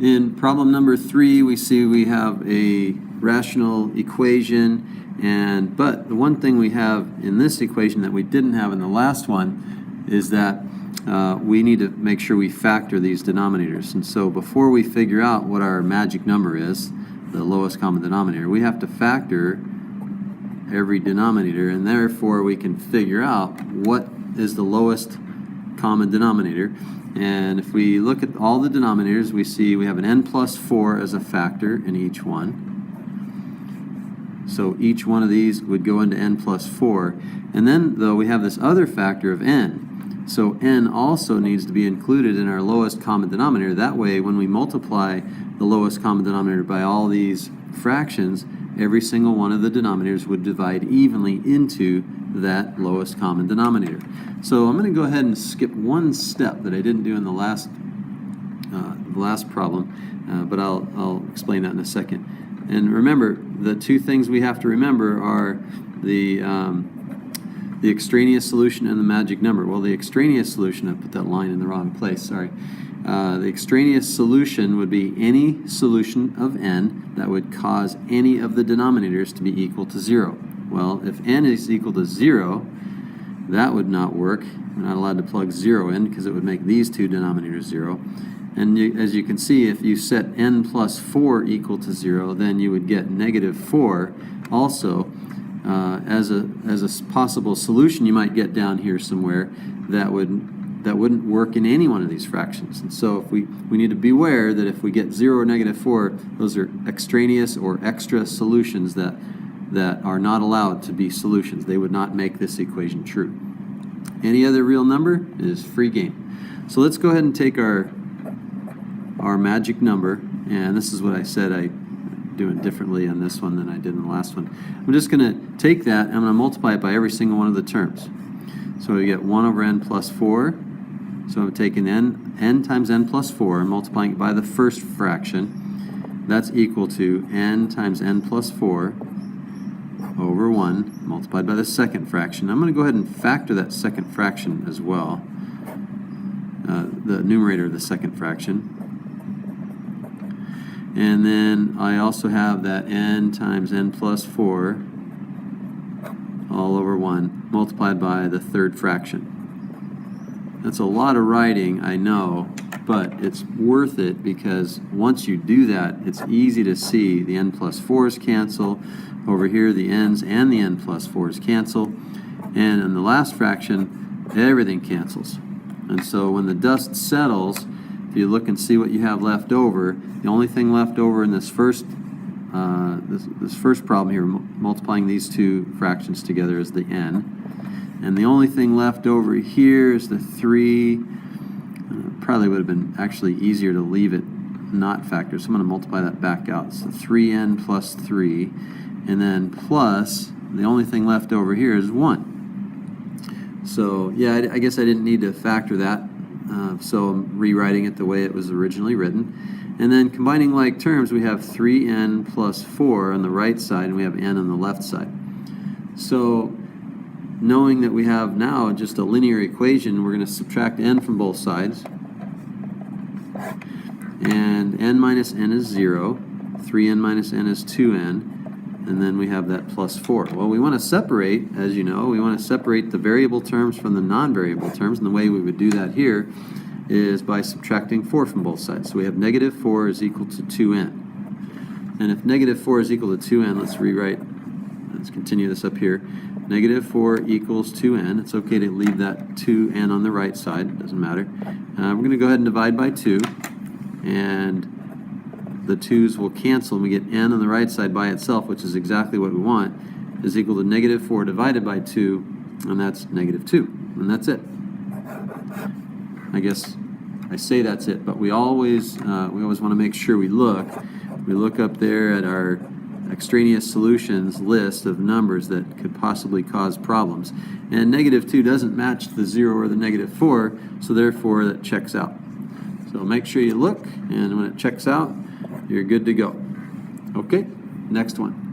In problem number 3, we see we have a rational equation, but the one thing we have in this equation that we didn't have in the last one is that we need to make sure we factor these denominators. And so before we figure out what our magic number is, the lowest common denominator, we have to factor every denominator, and therefore we can figure out what is the lowest common denominator. And if we look at all the denominators, we see we have an n plus 4 as a factor in each one. So each one of these would go into n plus 4. And then, though, we have this other factor of n. So n also needs to be included in our lowest common denominator. That way, when we multiply the lowest common denominator by all these fractions, every single one of the denominators would divide evenly into that lowest common denominator. So I'm going to go ahead and skip one step that I didn't do in the last problem, but I'll explain that in a second. And remember, the two things we have to remember are the extraneous solution and the magic number. Well, the extraneous solution, I put that line in the wrong place, sorry. The extraneous solution would be any solution of n that would cause any of the denominators to be equal to 0. Well, if n is equal to 0, that would not work. We're not allowed to plug 0 in because it would make these two denominators 0. And as you can see, if you set n plus 4 equal to 0, then you would get negative 4 also as a possible solution you might get down here somewhere that wouldn't work in any one of these fractions. And so if we need to beware that if we get 0 or negative 4, those are extraneous or extra solutions that are not allowed to be solutions. They would not make this equation true. Any other real number is free game. So let's go ahead and take our magic number, and this is what I said I'm doing differently on this one than I did in the last one. I'm just going to take that and I'm going to multiply it by every single one of the terms. So we get 1 over n plus 4. So I'm taking n times n plus 4 and multiplying it by the first fraction. That's equal to n times n plus 4 over 1 multiplied by the second fraction. I'm going to go ahead and factor that second fraction as well, the numerator of the second fraction. And then I also have that n times n plus 4 all over 1 multiplied by the third fraction. That's a lot of writing, I know, but it's worth it because once you do that, it's easy to see the n plus 4's cancel. Over here, the n's and the n plus 4's cancel. And in the last fraction, everything cancels. And so when the dust settles, if you look and see what you have left over, the only thing left over in this first problem here, multiplying these two fractions together, is the n. And the only thing left over here is the 3. Probably would have been actually easier to leave it not factored, so I'm going to multiply that back out. So 3n plus 3, and then plus, the only thing left over here is 1. So yeah, I guess I didn't need to factor that, so I'm rewriting it the way it was originally written. And then combining like terms, we have 3n plus 4 on the right side, and we have n on the left side. So knowing that we have now just a linear equation, we're going to subtract n from both sides. And n minus n is 0. 3n minus n is 2n. And then we have that plus 4. Well, we want to separate, as you know, we want to separate the variable terms from the non-variable terms. And the way we would do that here is by subtracting 4 from both sides. So we have negative 4 is equal to 2n. And if negative 4 is equal to 2n, let's continue this up here. Negative 4 equals 2n. It's okay to leave that 2n on the right side. It doesn't matter. We're going to go ahead and divide by 2. And the 2's will cancel, and we get n on the right side by itself, which is exactly what we want, is equal to negative 4 divided by 2, and that's negative 2. And that's it. I guess I say that's it, but we always want to make sure we look up there at our extraneous solutions list of numbers that could possibly cause problems. And negative 2 doesn't match the 0 or the negative 4, so therefore that checks out. So make sure you look, and when it checks out, you're good to go. Okay, next one.